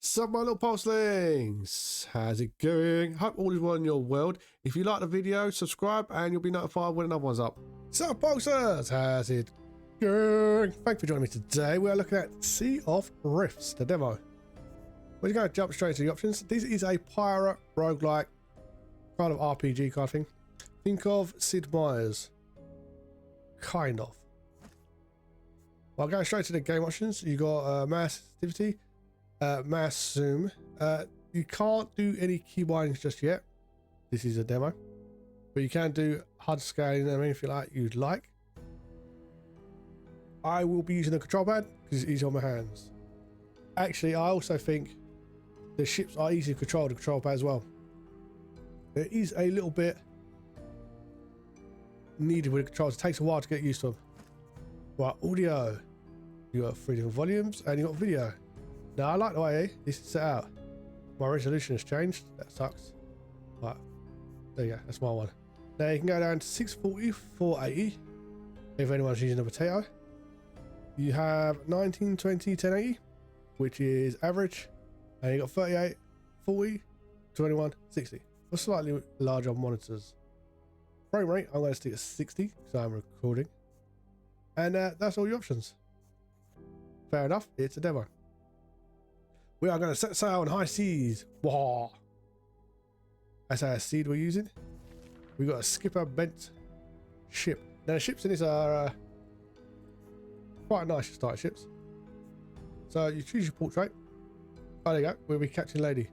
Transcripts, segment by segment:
Sup my little pulselings, how's it going? Hope all is well in your world. If you like the video, subscribe and you'll be notified when another one's up. Sup pulsers, how's it going? Thanks for joining me today. We are looking at Sea of Rifts, the demo. We're going to jump straight to the options. This is a pirate roguelike kind of RPG kind of thing. Think of Sid Meier's, kind of. Well, going straight to the game options, you got mass sensitivity, mass zoom. You can't do any key bindings just yet. This is a demo, but you can do HUD scaling and anything like you'd like. I will be using the control pad because it's easy on my hands. Actually, I also think the ships are easy to control the control pad as well. It is a little bit needed with the controls. It takes a while to get used to them. Right, audio. You got 3 different volumes and you got video. Now I like the way this is set out. My resolution has changed. That sucks. Right, there you go. That's my one. Now you can go down to 640, 480 if anyone's using a potato. You have 1920, 1080, which is average, and you got 38, 40, 21, 60 for slightly larger monitors. Frame rate, I'm going to stick at 60 because I'm recording, and that's all your options. Fair enough, it's a demo. We are going to set sail on high seas. Wah! That's our seed we're using. We've got a skipper bent ship. Now the ships in this are quite nice start ships. So you choose your portrait. Oh, there you go. We'll be Captain Lady.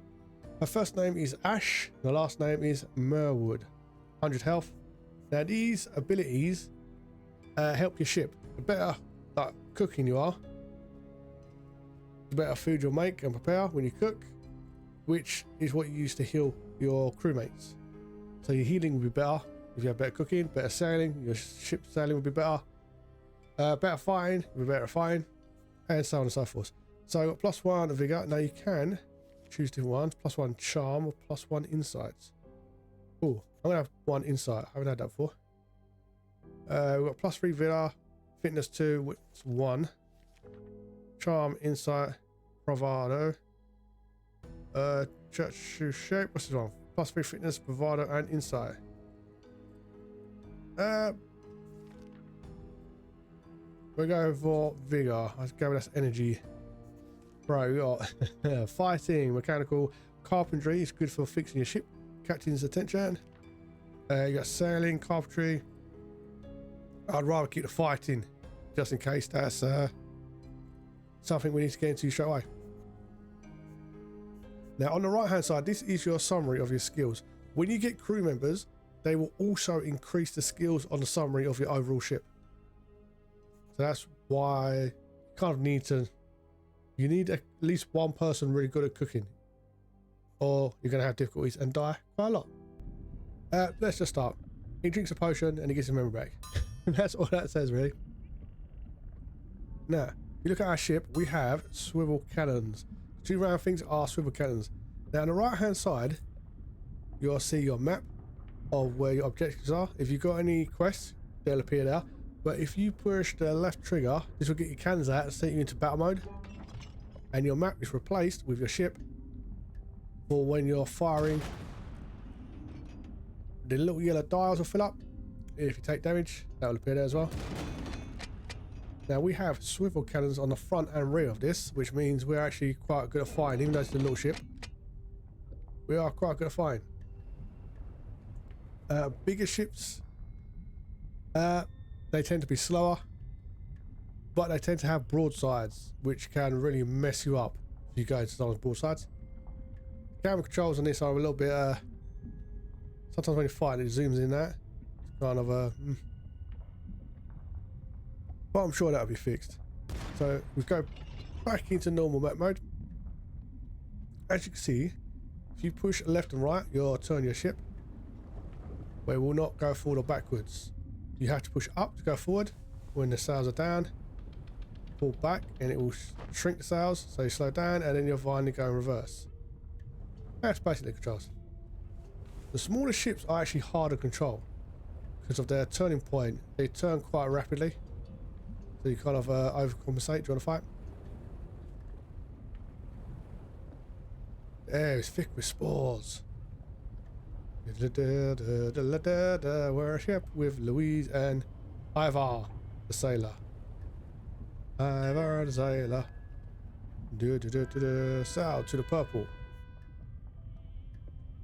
Her first name is Ash. The last name is Merwood. 100 health. Now these abilities help your ship. The better like cooking you are, the better food you'll make and prepare when you cook, which is what you use to heal your crewmates. So your healing will be better if you have better cooking, better sailing. Your ship sailing will be better. Better fighting, will be better at fighting, and so on and so forth. So +1 vigor. Now you can choose different ones. +1 charm or +1 insights. Oh, I'm gonna have 1 insight. I haven't had that before. We've got +3 vigor, fitness 2, which is 1, charm, insight, bravado, church shoe shape. What's this one? +3 fitness, bravado, and insight. We're going for vigor. Let's go with that's energy. Bro, we got fighting, mechanical, carpentry. It's good for fixing your ship. Captain's attention. You got sailing, carpentry. I'd rather keep the fighting, just in case that's something we need to get into straight away. Now on the right hand side, this is your summary of your skills. When you get crew members, they will also increase the skills on the summary of your overall ship. So that's why you kind of need to, you need at least one person really good at cooking, or you're going to have difficulties and die quite a lot. Let's just start. He drinks a potion and he gets his memory back. That's all that says really. Now, if you look at our ship, we have swivel cannons. 2 round things are swivel cannons. Now on the right hand side, you'll see your map of where your objectives are. If you've got any quests, they'll appear there. But if you push the left trigger, this will get your cannons out and set you into battle mode. And your map is replaced with your ship for when you're firing. The little yellow dials will fill up. If you take damage, that will appear there as well. Now we have swivel cannons on the front and rear of this, which means we're actually quite good at firing, even though it's a little ship. We are quite good at firing. Bigger ships, they tend to be slower, but they tend to have broadsides, which can really mess you up if you go into someone's broadsides. Camera controls on this are a little bit, sometimes when you fight it zooms in that. It's kind of but I'm sure that'll be fixed. So we go back into normal map mode. As you can see, if you push left and right, you'll turn your ship, where it will not go forward or backwards. You have to push up to go forward when the sails are down, pull back and it will shrink the sails, so you slow down and then you'll finally go in reverse. That's basically the controls. The smaller ships are actually harder to control because of their turning point. They turn quite rapidly, so you kind of overcompensate. Do you want to fight? air is thick with spores. We're a ship with Louise and Ivar, the sailor. Ivar the sailor. Sail to the purple.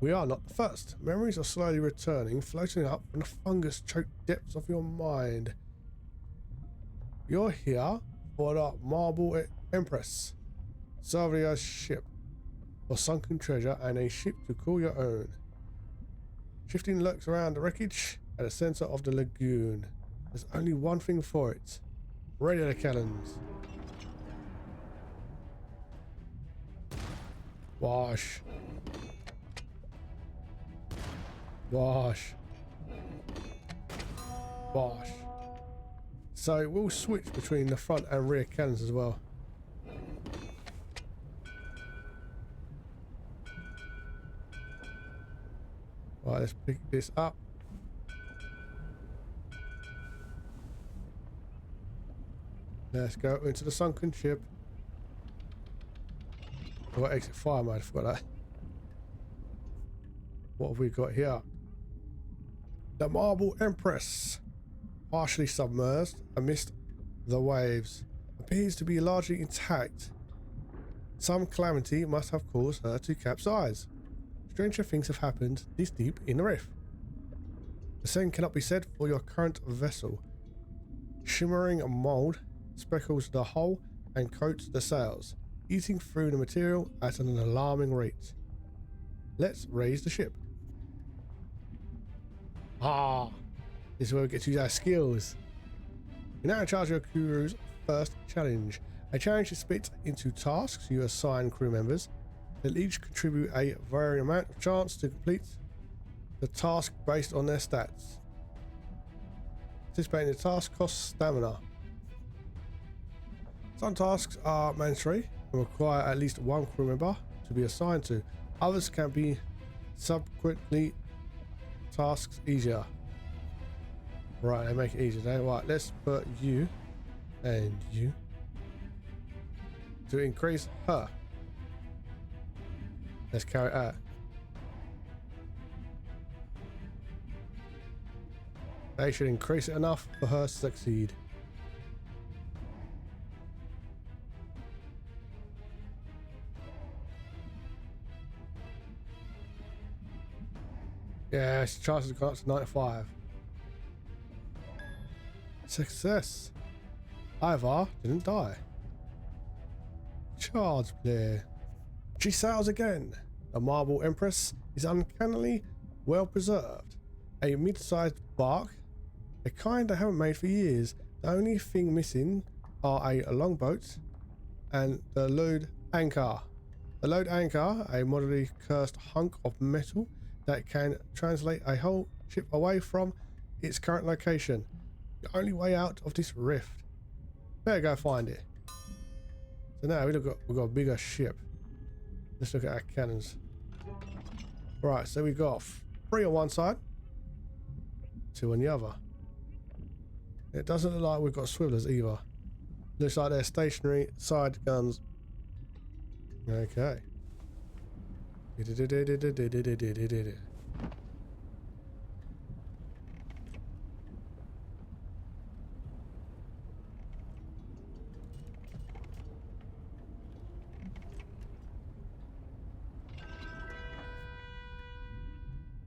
We are not the first. Memories are slowly returning, floating up from the fungus-choked depths of your mind. You're here for the Marble Empress. Salvia's ship. For sunken treasure and a ship to call your own. Shifting lurks around the wreckage at the center of the lagoon. There's only one thing for it. Ready the cannons. Wash. Wash. Wash. So we'll switch between the front and rear cannons as well. Right, let's pick this up. Let's go into the sunken ship. Oh, exit fire mode, I forgot that. What have we got here? The Marble Empress, partially submerged amidst the waves, appears to be largely intact. Some calamity must have caused her to capsize. Stranger things have happened this deep in the rift. The same cannot be said for your current vessel. Shimmering mold speckles the hull and coats the sails, eating through the material at an alarming rate. Let's raise the ship. Ah, this is where we get to use our skills. You're now in charge of your crew's first challenge. A challenge is split into tasks you assign crew members. They'll each contribute a varying amount of chance to complete the task based on their stats. Participating in the task costs stamina. Some tasks are mandatory and require at least one crew member to be assigned to. Others can be subsequently tasks easier. Right, they make it easier now. Right, let's put you and you to increase her. Let's carry it out. They should increase it enough for her to succeed. Yeah, his chances have gone up to 95. Success. Ivar didn't die. Child's play. She sails again. The Marble Empress is uncannily well preserved. A mid-sized bark, a kind I haven't made for years. The only thing missing are a longboat and the load anchor. The load anchor, a moderately cursed hunk of metal that can translate a whole ship away from its current location. The only way out of this rift. Better go find it. So now we've got a bigger ship. Let's look at our cannons. Right, so we've got 3 on one side, 2 on the other. It doesn't look like we've got swivellers either. Looks like they're stationary side guns. Okay.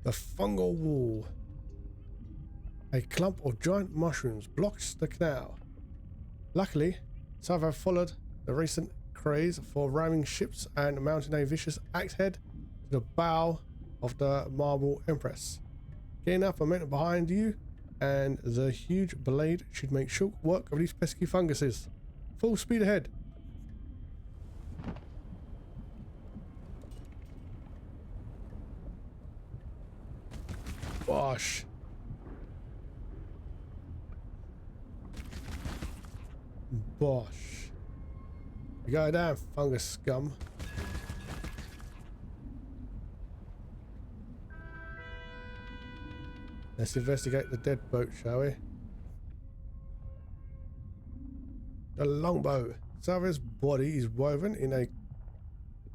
The fungal wall. A clump of giant mushrooms blocks the canal. Luckily, some have followed the recent craze for ramming ships and mounting a vicious axe head to the bow of the Marble Empress. Get enough momentum behind you, and the huge blade should make short work of these pesky funguses. Full speed ahead. Bosh. Bosh. You go down, fungus scum. Let's investigate the dead boat, shall we? The longboat. Salva's body is woven in a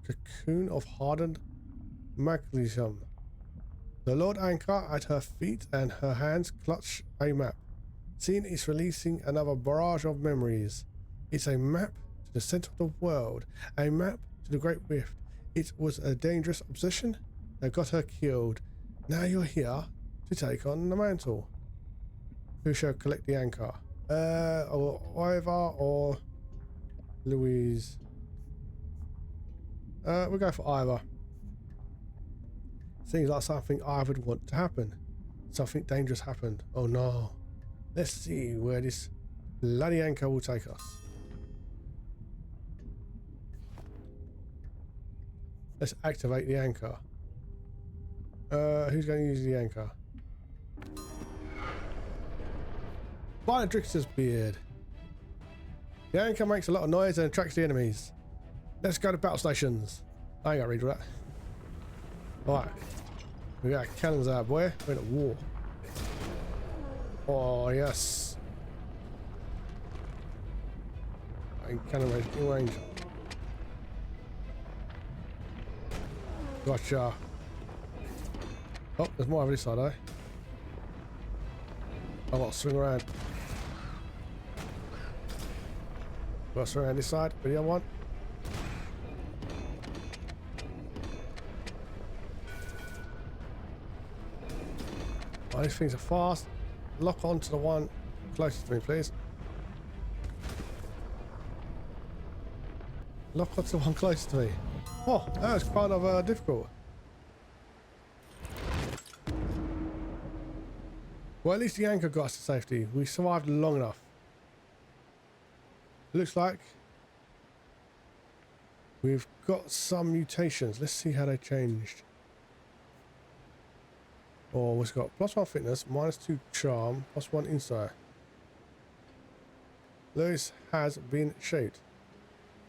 cocoon of hardened magnetism. The Lord anchor at her feet and her hands clutch a map. Seeing it's releasing another barrage of memories. It's a map to the center of the world, a map to the Great Rift. It was a dangerous obsession that got her killed. Now you're here to take on the mantle. Who shall collect the anchor? Or Ivor or Louise? We'll go for Ivor. Seems like something I would want to happen. Something dangerous happened. Oh no. Let's see where this bloody anchor will take us. Let's activate the anchor. Who's going to use the anchor? By the Trickster's beard. The anchor makes a lot of noise and attracts the enemies. Let's go to battle stations. I ain't got to read all that. Alright. We got cannons out, boy. We're in a war. Oh, yes. Cannon range, in range. Gotcha. Oh, there's more over this side, eh? I've got to swing around. Got to swing around this side for the other one. Oh, these things are fast. Lock onto the one closest to me, please. Lock onto the one closest to me. Oh, that was kind of difficult. Well, at least the anchor got us to safety. We survived long enough. Looks like we've got some mutations. Let's see how they changed. Oh, we've got +1 fitness, -2 charm, +1 insight. Lewis has been shaped.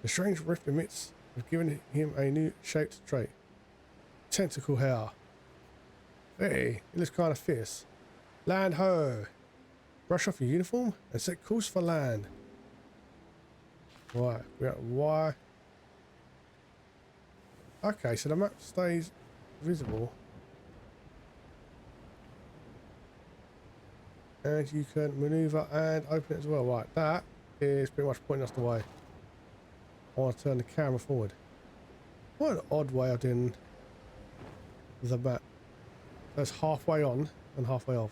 The strange rift emits have given him a new shaped trait. Tentacle hair. Hey, it looks kind of fierce. Land ho! Brush off your uniform and set course for land. Right, we got Y. Okay, so the map stays visible. And you can maneuver and open it as well. Right, that is pretty much pointing us the way. I want to turn the camera forward. What an odd way of doing the map. That's halfway on and halfway off.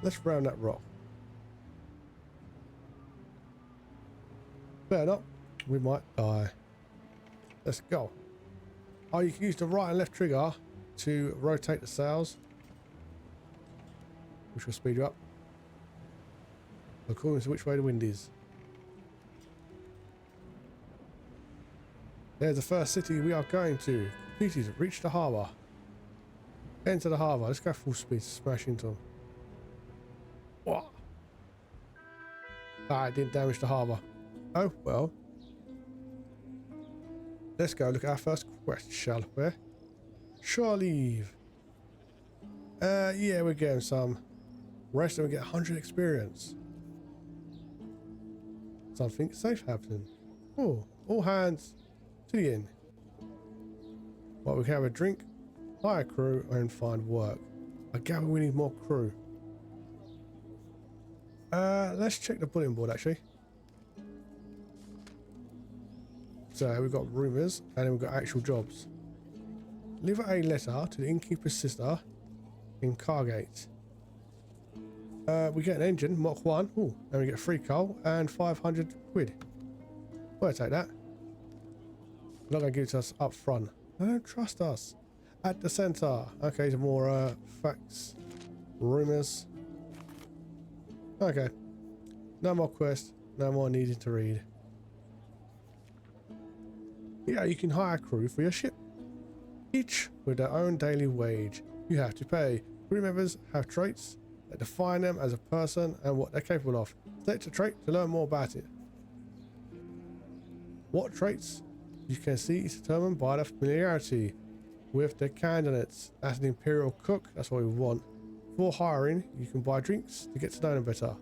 Let's round that rock. Better not, we might die. Let's go. Oh, you can use the right and left trigger to rotate the sails, which will speed you up according to which way the wind is. There's the first city we are going to. Completed. Reach the harbour. Enter the harbour. Let's go full speed to smash into them. What? Ah, it didn't damage the harbour. Oh, well. Let's go look at our first quest, shall we? Shore leave. Yeah, we're getting some rest and we get 100 experience. Something safe happening. Oh, all hands to the inn. Well, we can have a drink, hire a crew, and find work. I gather we need more crew. Let's check the bulletin board actually. So we've got rumours and then we've got actual jobs. Deliver a letter to the innkeeper's sister in Cargate. We get an engine, Mach 1. Ooh, and we get free coal and 500 quid. We'll take that. They're not going to give it to us up front. They don't trust us. At the centre. Okay, some more facts. Rumours. Okay. No more quests. No more needing to read. Yeah, you can hire a crew for your ship. Each with their own daily wage. You have to pay. Crew members have traits that define them as a person and what they're capable of. Select a trait to learn more about it. What traits you can see is determined by the familiarity with the candidates. As an imperial cook, that's what we want. For hiring, you can buy drinks to get to know them better.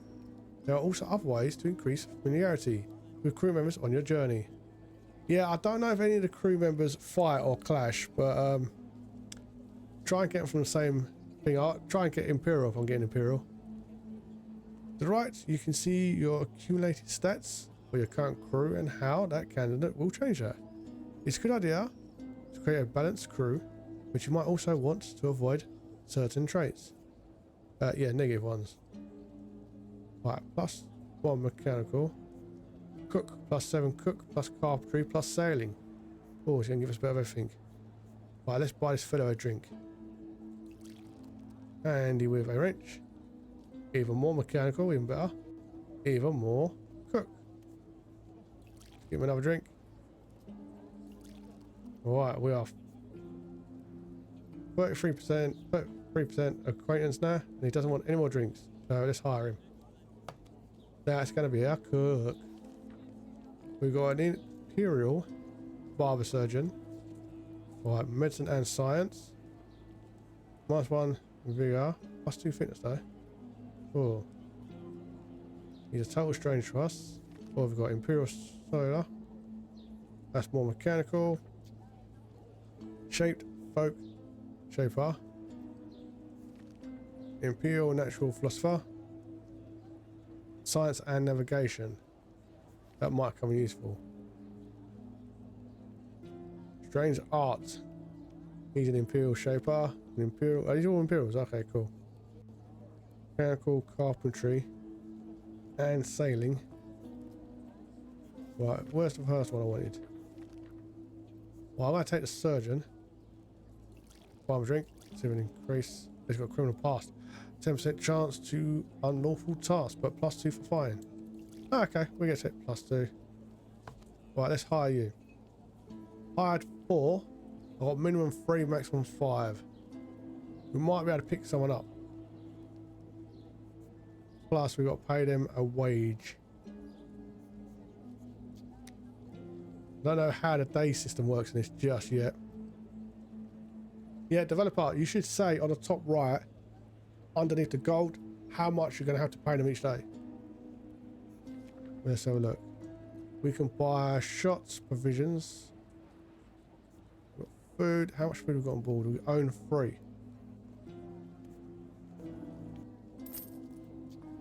There are also other ways to increase familiarity. with crew members on your journey. Yeah, I don't know if any of the crew members fight or clash, but try and get them from the same thing. I'll try and get Imperial if I'm getting Imperial. To the right, you can see your accumulated stats for your current crew and how that candidate will change that. It's a good idea to create a balanced crew, but you might also want to avoid certain traits. Yeah, negative ones. Right, +1 mechanical. Cook, +7 cook, plus carpentry, plus sailing. Oh, it's going to give us a bit of everything. Right, let's buy this fellow a drink. Handy with a wrench. Even more mechanical, even better. Even more cook. Give him another drink. Alright, we are 33% acquaintance now, and he doesn't want any more drinks. So let's hire him. Now it's going to be our cook. We've got an Imperial barber surgeon. Alright, medicine and science. -1 vigor. +2 fitness though. Oh. He's a total strange to us. Oh, we've got Imperial solar. That's more mechanical. Shaped folk shaper. Imperial natural philosopher. Science and navigation. That might come in useful. Strange art. He's an Imperial shaper. An Imperial. Oh, these are all Imperials. Okay, cool. Mechanical, carpentry, and sailing. Right, where's the first one I wanted? Well, I'm going to take the surgeon. Buy him a drink. See if we can increase. He's got a criminal past. 10% chance to unlawful task, but +2 for fine. Oh, okay, we get it. +2. Right, let's hire you. Hired 4. I've got minimum 3, maximum 5. We might be able to pick someone up. Plus, we've got to pay them a wage. Don't know how the day system works in this just yet. Yeah, developer, you should say on the top right, underneath the gold, how much you're going to have to pay them each day. Let's have a look. We can buy shots, provisions. We've got food. How much food have we got on board? We own 3.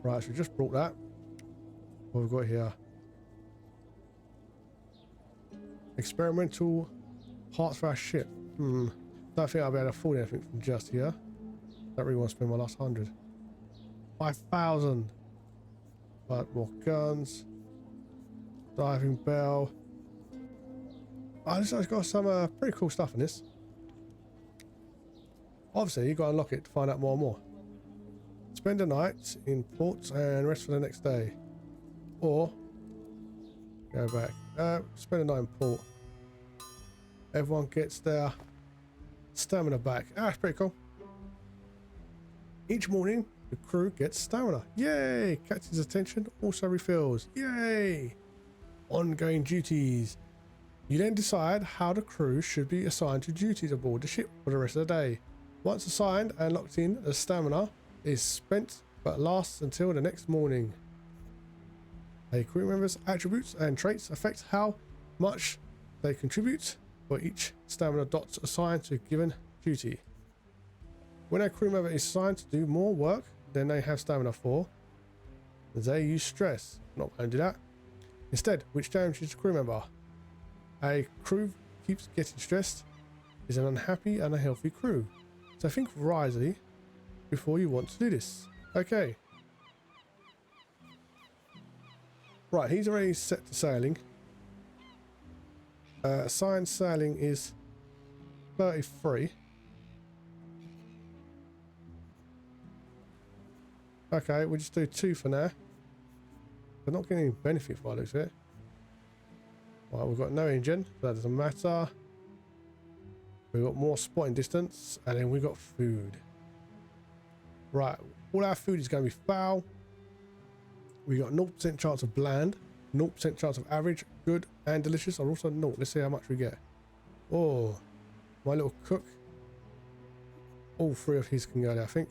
Right, so we just brought that. What have we got here? Experimental parts for our ship. Don't think I'll be able to afford anything from just here. Don't really want to spend my last 100. 5,000. Right, more guns. Diving bell. Oh, this has got some pretty cool stuff in this. Obviously, you've got to unlock it to find out more and more. Spend a night in port and rest for the next day. Or go back. Spend a night in port. Everyone gets their stamina back. Ah, that's pretty cool. Each morning, the crew gets stamina. Yay! Captain's attention also refills. Yay! Ongoing duties. You then decide how the crew should be assigned to duties aboard the ship for the rest of the day. Once assigned and locked in, the stamina is spent but lasts until the next morning. A crew member's attributes and traits affect how much they contribute for each stamina dot assigned to a given duty. When a crew member is assigned to do more work than they have stamina for, they use stress. Not going to do that. Instead, which damages the crew member. A crew keeps getting stressed is an unhappy and unhealthy crew. So think wisely before you want to do this. Okay. Right, he's already set to sailing. Assigned sailing is 33. Okay, we'll just do 2 for now. We're not getting any benefit for looks of it. Right, we've got no engine, so that doesn't matter. We've got more spotting distance, and then we've got food. Right, all our food is going to be foul. We got 0% chance of bland, 0% chance of average, good, and delicious are also 0. Let's see how much we get. Oh, my little cook. All 3 of his can go there, I think.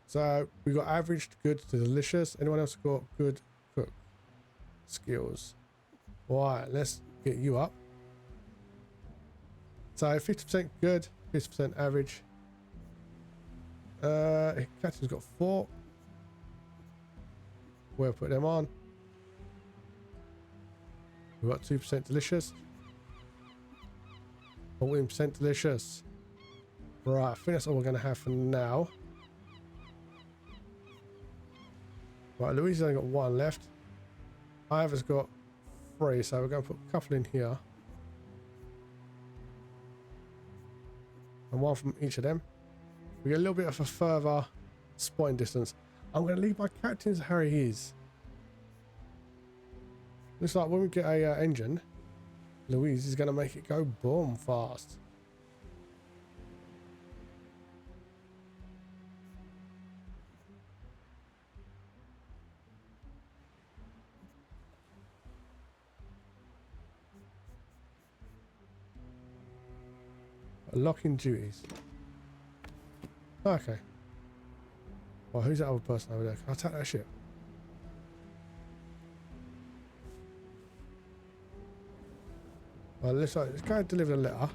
So we got average, good to delicious. Anyone else got good, cook? skills. Right, let's get you up. So 50% good, 50% average. Captain's got 4. We'll put them on. We've got 2% delicious. 14% delicious. Right, I think that's all we're going to have for now. Right, Louise has only got 1 left. Ivor's got 3, so we're going to put a couple in here. And 1 from each of them. We get a little bit of a further spotting distance. I'm going to leave my captains how he is. Looks like when we get a engine, Louise is going to make it go boom fast. Locking duties. Okay. Well, who's that other person over there? Can I take that ship? Well, let's go and deliver the letter.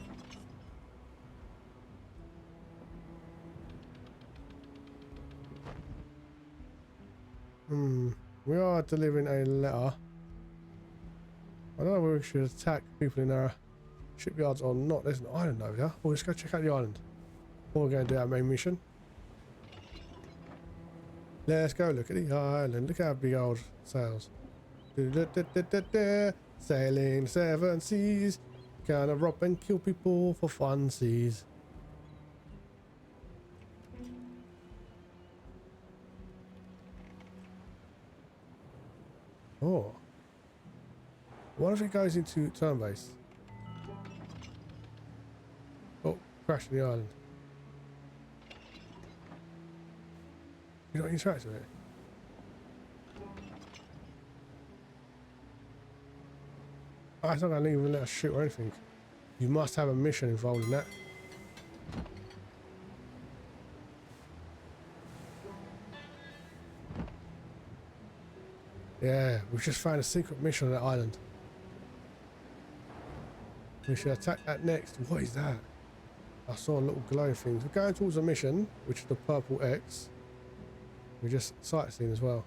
We are delivering a letter. I don't know whether we should attack people in our shipyards or not. There's an island over there. Well, let's go check out the island. Or we're going to do our main mission. Let's go look at the island. Look at our big old sails. Sailing 7 seas. Gonna rob and kill people for fun seas. Oh. What if it goes into turn base? Oh, crashing the island. You don't interact with it? Oh, it's not going to even let us shoot or anything. You must have a mission involved in that. Yeah, we've just found a secret mission on that island. We should attack that next. What is that? I saw a little glowing thing. We're going towards a mission, which is the purple X. We're just sightseeing as well.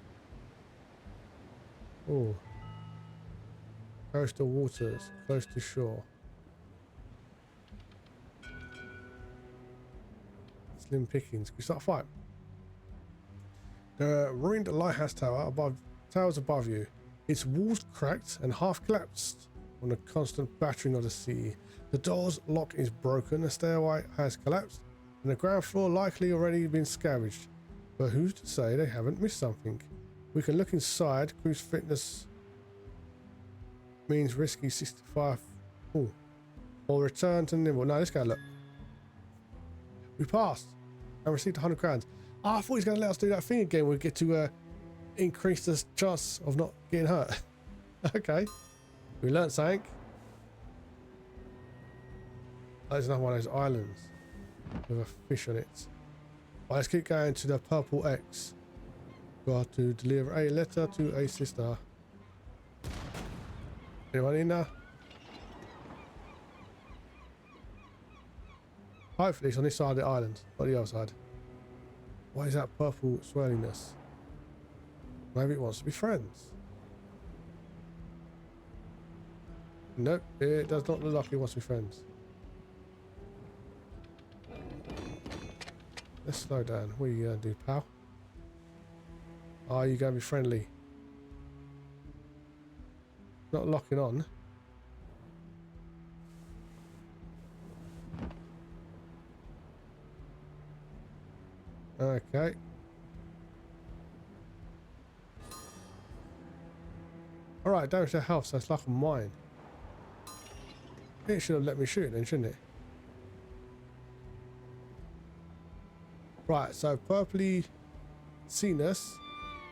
Oh. Coastal waters, close to shore. Slim pickings. Can we start a fight? The ruined lighthouse towers above you. Its walls cracked and half collapsed on the constant battering of the sea. The door's lock is broken, the stairway has collapsed, and the ground floor likely already been scavenged. But who's to say they haven't missed something? We can look inside. Cruise fitness means risky 65. Ooh. Or return to Naval. No, let's go look. We passed and received 100 crowns. Oh, I thought he was going to let us do that thing again. We'll get to increase the chance of not getting hurt. Okay. We learnt something. Oh, there's another one of those islands with a fish on it. Right, let's keep going to the purple X. Got to deliver a letter to a sister. Anyone in there? Hopefully it's on this side of the island, not the other side. What is that purple swirliness? Maybe it wants to be friends. Nope, it does not look like it wants to be friends. Let's slow down. What are you going to do, pal? Are you going to be friendly? Not locking on. Okay. Alright, damage their health, so it's like a mine. It should have let me shoot then, shouldn't it? Right, so purpley seeness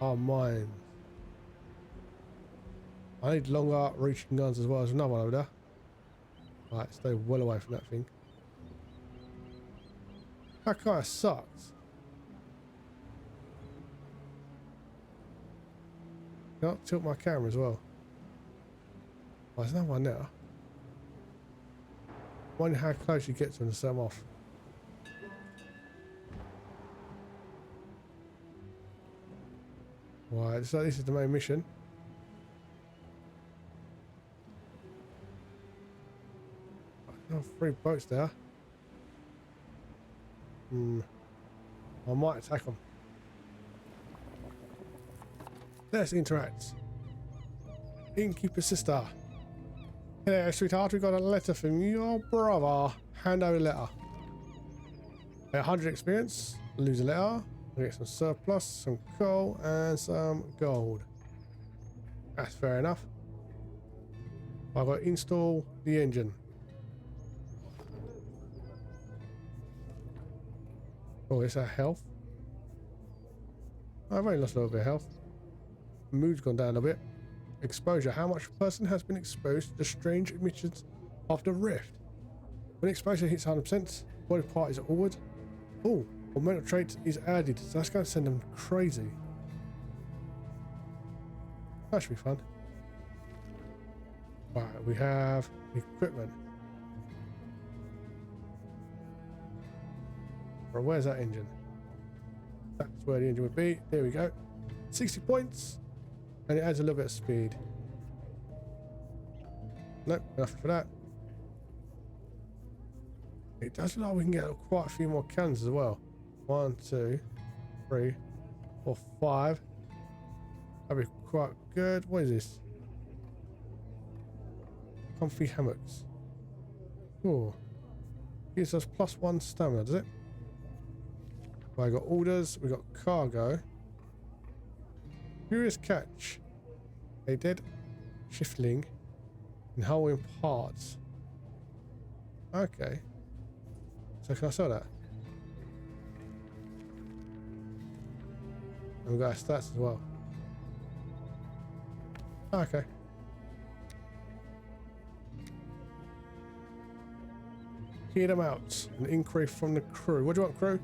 are mine. I need longer reaching guns as well. There's another one over there. Right, stay well away from that thing. That kind of sucks. Can't tilt my camera as well. Oh, there's another one there. Wonder how close you get to them to set them off. Right, so this is the main mission. Oh, 3 boats there. I might attack them. Let's interact. Innkeeper sister. Hello, sweetheart. We got a letter from your brother. Hand over the letter. 100 experience. Lose a letter. We get some surplus, some coal, and some gold. That's fair enough. I've got to install the engine. Oh, it's our health. I've only lost a little bit of health. Mood's gone down a bit. Exposure. How much a person has been exposed to the strange emissions of the rift. When exposure hits 100%, body part is altered. Oh, or mental trait is added. So that's going to send them crazy. That should be fun. Right, we have equipment. Right, where's that engine? That's where the engine would be. There we go. 60 points. And it adds a little bit of speed. Nope, enough for that. It does look like we can get quite a few more cannons as well. 1, 2, 3, 4, 5. That'd be quite good. What is this? Comfy hammocks. Oh. Gives us +1 stamina, does it? Well, I got orders, we got cargo. Curious catch. A dead shiftling and hull in parts. Okay. So can I sell that? And we've got our stats as well. Okay. Hear them out. An inquiry from the crew. What do you want, crew?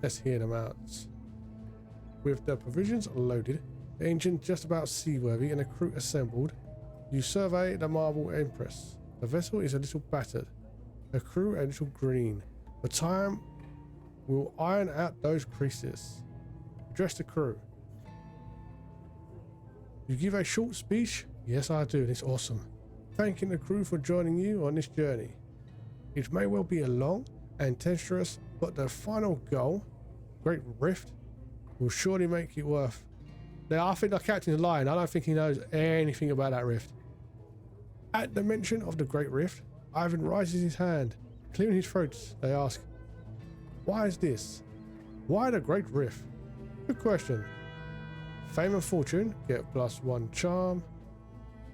Let's hear them out. With the provisions loaded, the engine just about seaworthy and the crew assembled, you survey the Marble Empress. The vessel is a little battered, the crew a little green. The time will iron out those creases. Address the crew. You give a short speech? Yes, I do, and it's awesome. Thanking the crew for joining you on this journey. It may well be a long and tenuous, but the final goal, Great Rift, will surely make it worth. Now, I think the captain's lying. I don't think he knows anything about that rift. At the mention of the Great Rift, Ivan raises his hand, clearing his throat. They ask, why is this? Why the Great Rift? Good question. Fame and fortune, get +1 charm,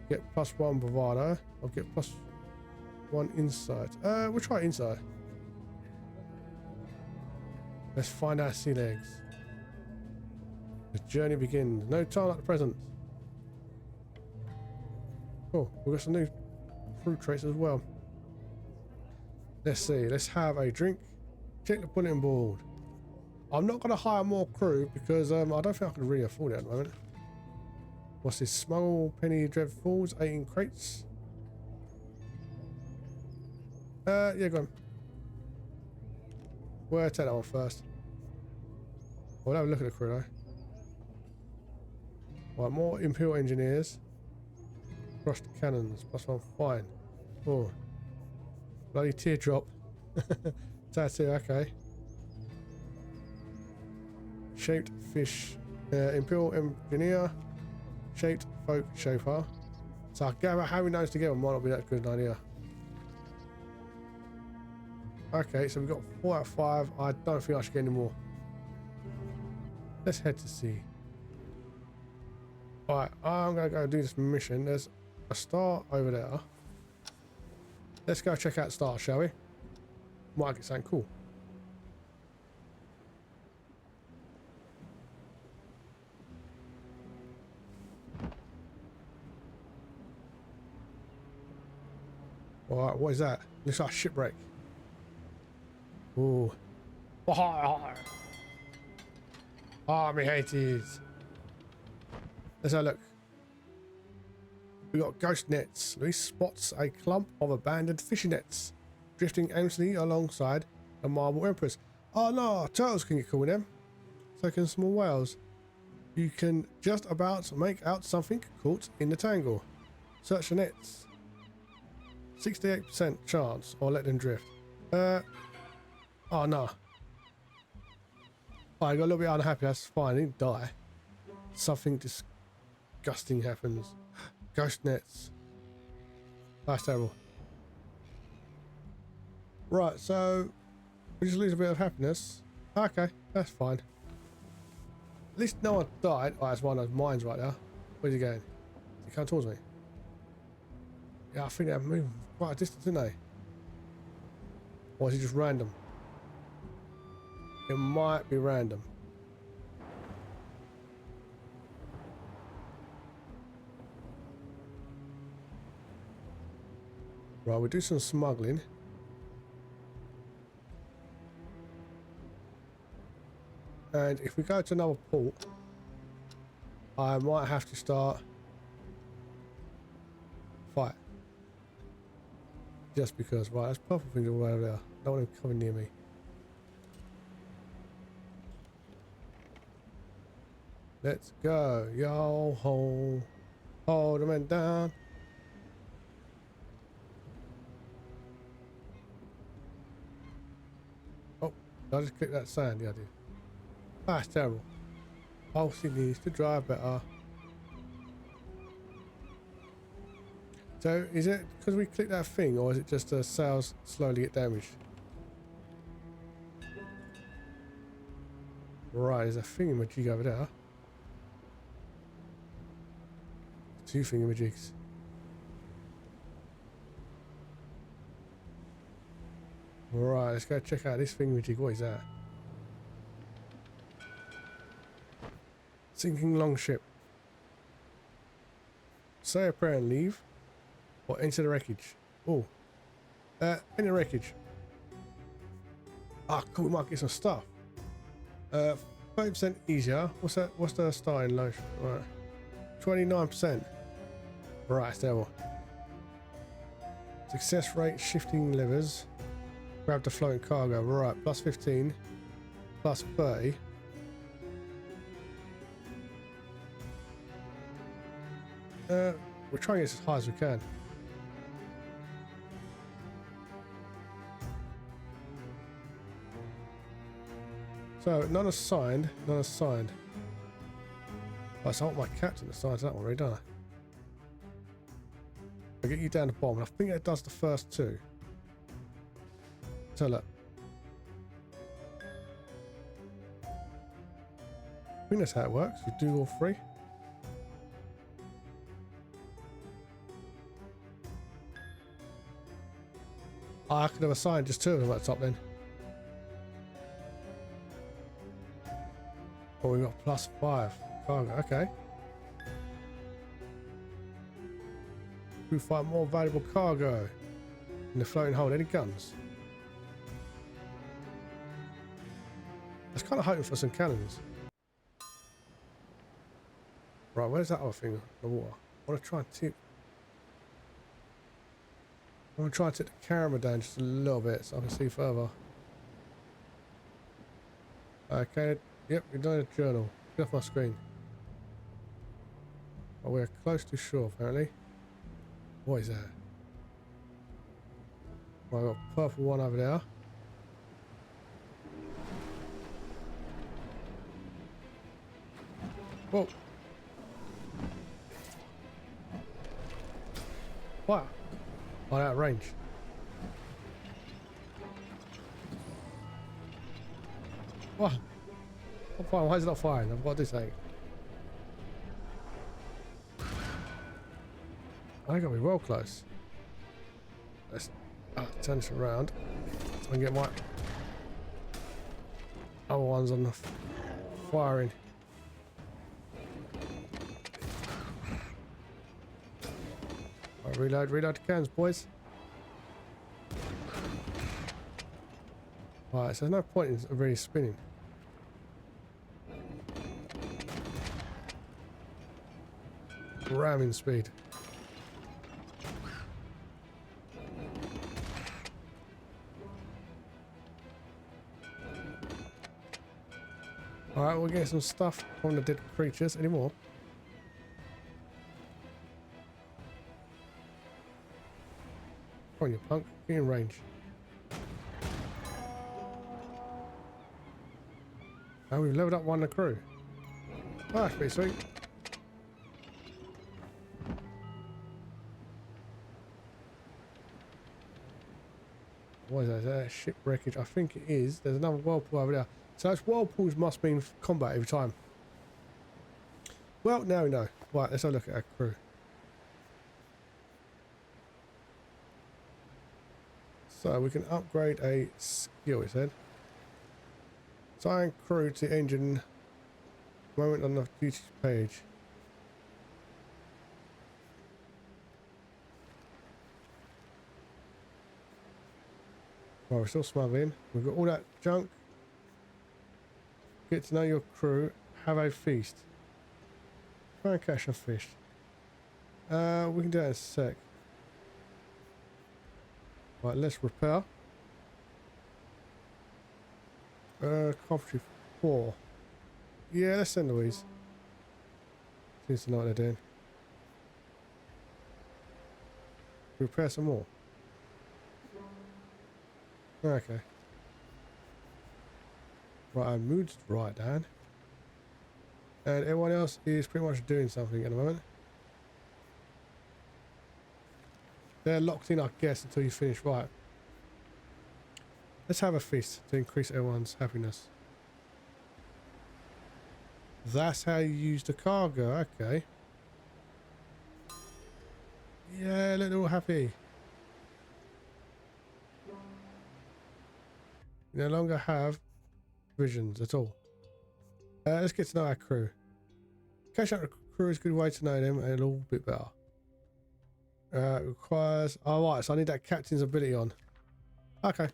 get +1 bravado, or get +1 insight. We'll try insight. Let's find our sea legs. The journey begins. No time like the present. Oh, we've got some new fruit traits as well. Let's see. Let's have a drink. Check the bulletin board. I'm not going to hire more crew because I don't think I can really afford it at the moment. What's this? Smuggle penny dreadfuls, 18 crates. Yeah, go on. We'll take that one first. We'll have a look at the crew though. Right, more Imperial engineers. Crushed cannons, +1, fine. Oh, bloody teardrop. Tattoo, okay. Shaped fish, Imperial engineer, shaped folk chauffeur. So I gather having those together might not be that good an idea. Okay, so we've got 4 out of 5. I don't think I should get any more. Let's head to sea. Alright, I'm going to go do this mission. There's a star over there. Let's go check out the star, shall we? Might get something cool. Alright, what is that? Looks like a shipwreck. Ooh. Oh, me hates. Let's have a look. We got ghost nets. Luis spots a clump of abandoned fishing nets drifting aimlessly alongside a marble empress. Oh no, turtles can get caught in them. So can small whales. You can just about make out something caught in the tangle. Search the nets. 68% chance, or let them drift. Oh no. Oh, I got a little bit unhappy. That's fine. I didn't die. Something disgusting happens. Ghost nets. That's terrible. Right, so we just lose a bit of happiness. Okay, that's fine. At least no one died. Oh, that's one of those mines right there. Where's he going? Is he coming towards me? Yeah, I think they're moving quite a distance, didn't they? Or is it just random? It might be random. Right, we'll do some smuggling. And if we go to another port, I might have to start fight. Just because, right, there's purple things all over there. Don't want them coming near me. Let's go. Yo ho. Hold the men down. Oh, did I just click that sand? Yeah, I did. That's terrible. Pulsey needs to drive better. So, is it because we clicked that thing, or is it just the sails slowly get damaged? Right, there's a thingamajig over there. Two thingamajigs. Right, let's go check out this thingamajig. What is that? Sinking longship. Say a prayer and leave. Or enter the wreckage. Oh. Enter the wreckage. Ah, cool, we might get some stuff. 30% easier. What's that? What's the starting low? Right. 29%. Right, it's terrible. Success rate, shifting levers. Grab the floating cargo. Right, plus 15. Plus 30. We're trying to get as high as we can. So, none assigned, none assigned. Oh, so I want my captain assigned to that one already, don't I? I'll get you down the bottom, and I think it does the first two. So look. I think that's how it works. You do all three. Oh, I could have assigned just two of them at the top then. Oh, we got plus 5 cargo. Okay. We find more valuable cargo in the floating hold. Any guns? I was kind of hoping for some cannons. Right, where's that other thing in the water? I want to try and tip. I want to try and tip the camera down just a little bit so I can see further. Okay. Yep, we're doing a journal. Get off my screen. Oh, we're close to shore, apparently. What is that? Well, I've got a purple one over there. Whoa. What? Oh, that range. What? I'm fine. Why is it not firing? I've got this thing. I gotta be well close. Let's turn this around so I can get my other ones on the firing. Right, reload the cans, boys. Right, so there's no point in really spinning. Ramming speed. Alright, we'll get some stuff from the dead creatures. Any more? Come on, you punk. Be in range. And we've leveled up one of the crew. Oh, that's pretty sweet. What is that? Is that ship wreckage? I think it is. There's another whirlpool over there. So those whirlpools must mean combat every time. Well, now we know. Right, let's have a look at our crew. So we can upgrade a skill, it said. Assign crew to engine. Moment on the duties page. Well, we're still smuggling. We've got all that junk. Get to know your crew. Have a feast. Try and catch a fish. We can do that in a sec. Right, let's repair. Carpentry 4. Yeah, let's send Louise. Seems to know what they're doing. Repair some more. Okay. Right, our mood's right, Dan. And everyone else is pretty much doing something at the moment. They're locked in, I guess, until you finish. Right. Let's have a feast to increase everyone's happiness. That's how you use the cargo. Okay. Yeah, look, they're all happy. You no longer have visions at all. Let's get to know our crew. Catch up the crew is a good way to know them and a little bit better. It requires... Oh, right, so I need that captain's ability on. Okay.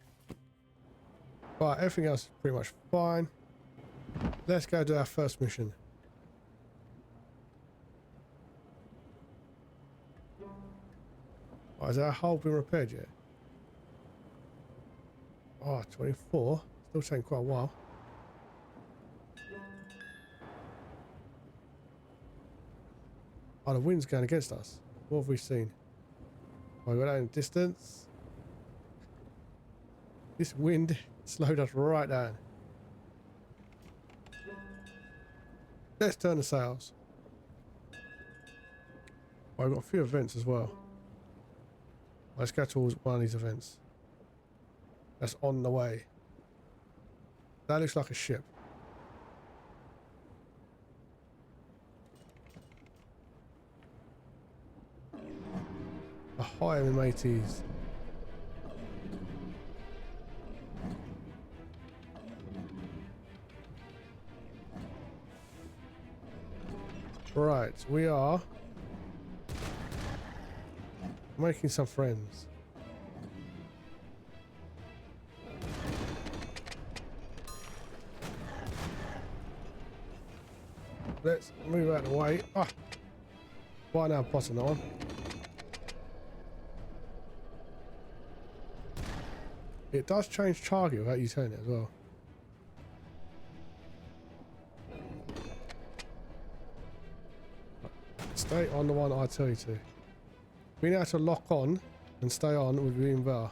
Right, everything else is pretty much fine. Let's go do our first mission. Oh, has our hull been repaired yet? Oh, 24. Still taking quite a while. Oh, the wind's going against us. What have we seen? Oh, we got out in distance. This wind slowed us right down. Let's turn the sails. Oh, we've got a few events as well. Let's go towards one of these events. That's on the way. That looks like a ship. Ahoy, my mateys. Right, we are making some friends. Let's move out of the way. Ah! Why now, bottom on? It does change target without you turning it as well. Stay on the one I tell you to. Being able to lock on and stay on would be even better.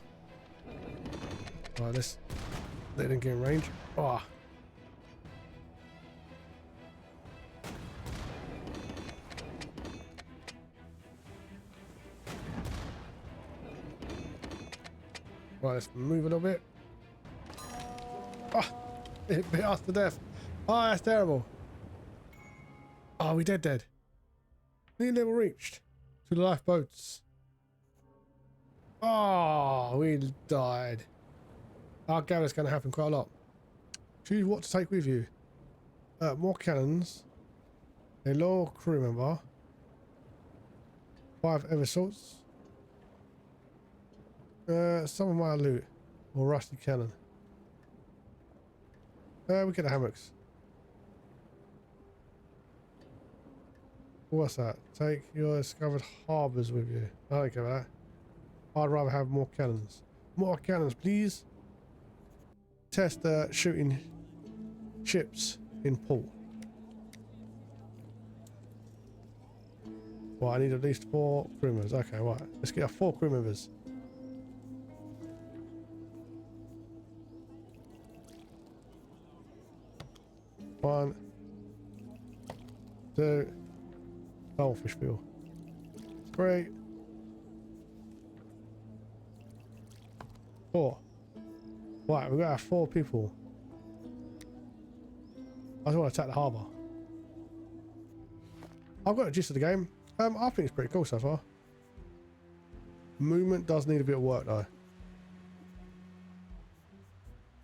Right, let's let them get in range. Ah. Right, let's move a little bit. Ah, it bit us to death. Oh, that's terrible. Oh, we dead. New level reached. To the lifeboats. Oh, we died. I gather it's going to happen quite a lot. Choose what to take with you. More cannons. A loyal crew member. 5 eversalts. Some of my loot. Or rusty cannon. We get the hammocks. What's that? Take your discovered harbours with you. I don't care about that. I'd rather have more cannons. More cannons, please. Test shooting ships. in port. Right, I need at least 4 crew members. Okay, right. Let's get our 4 crew members. One, 2, goldfish fuel. 3, 4. Right, we've got our 4 people. I just want to attack the harbour. I've got a gist of the game. I think it's pretty cool so far. Movement does need a bit of work though.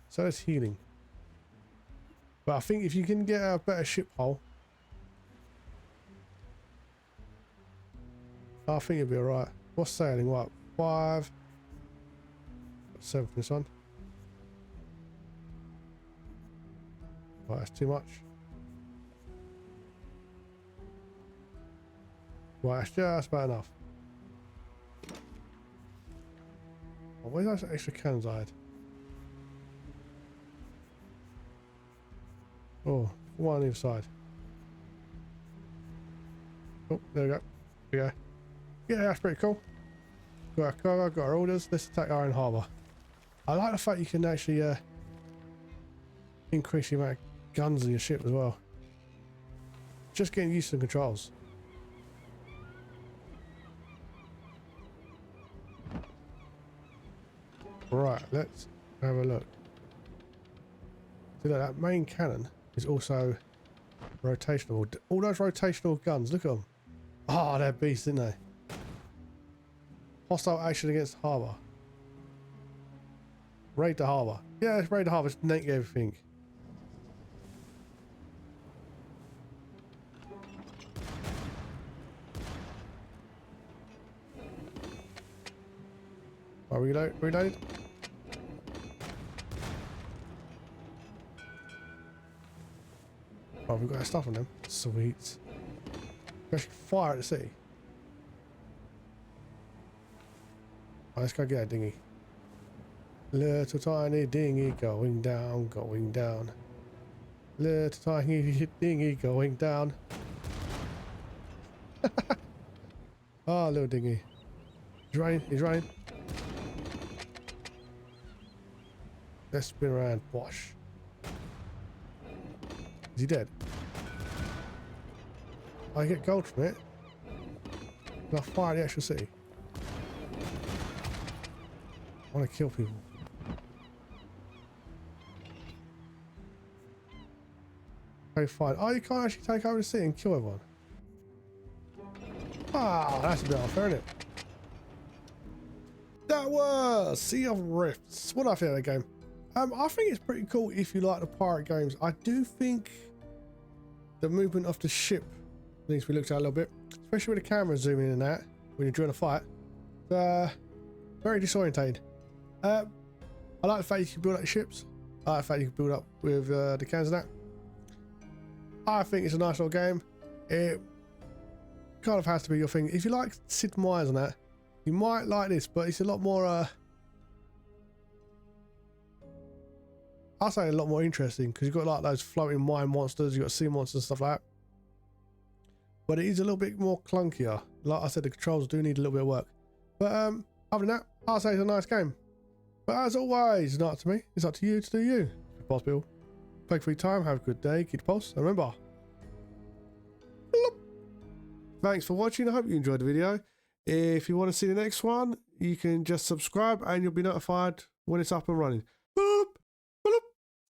So it's healing. But I think if you can get a better ship hull, I think you'll be alright. What's sailing? What? 5. 7 for this one. Right, that's too much. Right, that's just about enough. Oh, where's those extra cannons I had? Oh, one on either side. Oh, there we go. There we go. Yeah, that's pretty cool. Got our cargo, got our orders. Let's attack our own harbour. I like the fact you can actually increase the amount of guns in your ship as well. Just getting used to the controls. Right, let's have a look. See that main cannon is also rotational. All those rotational guns, look at them. Oh, they're beasts, aren't they? Hostile action against harbour. Raid the harbour. Yeah, it's raid the harbour. Just make everything. Are we reloaded? Oh, we've got our stuff on them. Sweet. We actually fire at the sea. Oh, let's go get that dinghy. Little tiny dinghy going down, going down. Little tiny dinghy going down. Oh, little dinghy. He's running, he's running. Let's spin around, wash. Is he dead? I get gold from it. Can I fire the actual city? I want to kill people. Okay, fine. Oh, you can't actually take over the city and kill everyone. Ah, that's a bit unfair, isn't it? That was Sea of Rifts. What do I think of that game? I think it's pretty cool if you like the pirate games. I do think the movement of the ship needs to be looked at a little bit, especially with the camera zooming in and out when you're doing a fight. Very disorientated. I like the fact you can build up your ships. I like the fact you can build up with the cannons and that. I think it's a nice little game. It kind of has to be your thing. If you like Sid Meier's and that, you might like this, but it's a lot more I'll say a lot more interesting because you've got like those floating mine monsters, you've got sea monsters and stuff like that. But it is a little bit more clunkier. Like I said, the controls do need a little bit of work. But other than that, I'll say it's a nice game. But as always, it's not up to me, it's up to you to do you. Pulsebeetle. Thank you for your time, have a good day, keep the pulse, and remember. Thanks for watching, I hope you enjoyed the video. If you want to see the next one, you can just subscribe and you'll be notified when it's up and running.